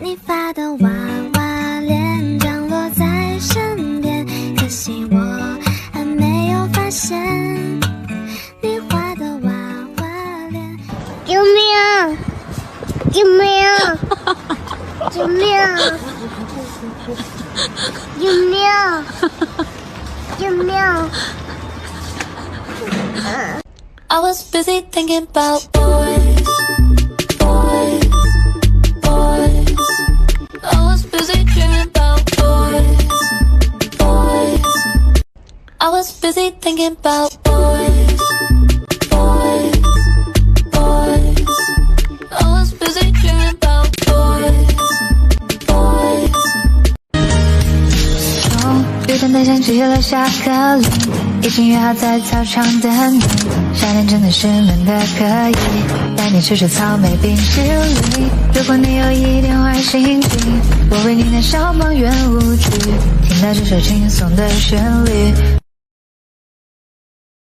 你发的娃娃脸降落在身边，可惜我还没有发现你画的娃娃脸。救命！救命！救命！救命！救命！I was busy thinking about boys, boys, boys. I was busy dreaming about boys, boys. I was busy thinking about boys, boys, boys. I was busy dreaming about boys, boys. 终于等待响起了下课铃，已经约好在操场等你。夏天真的是闷的可以，带你吃吃草莓冰淇淋。如果你有一点坏心情，我为你燃烧梦圆舞曲，听到这首轻松的旋律。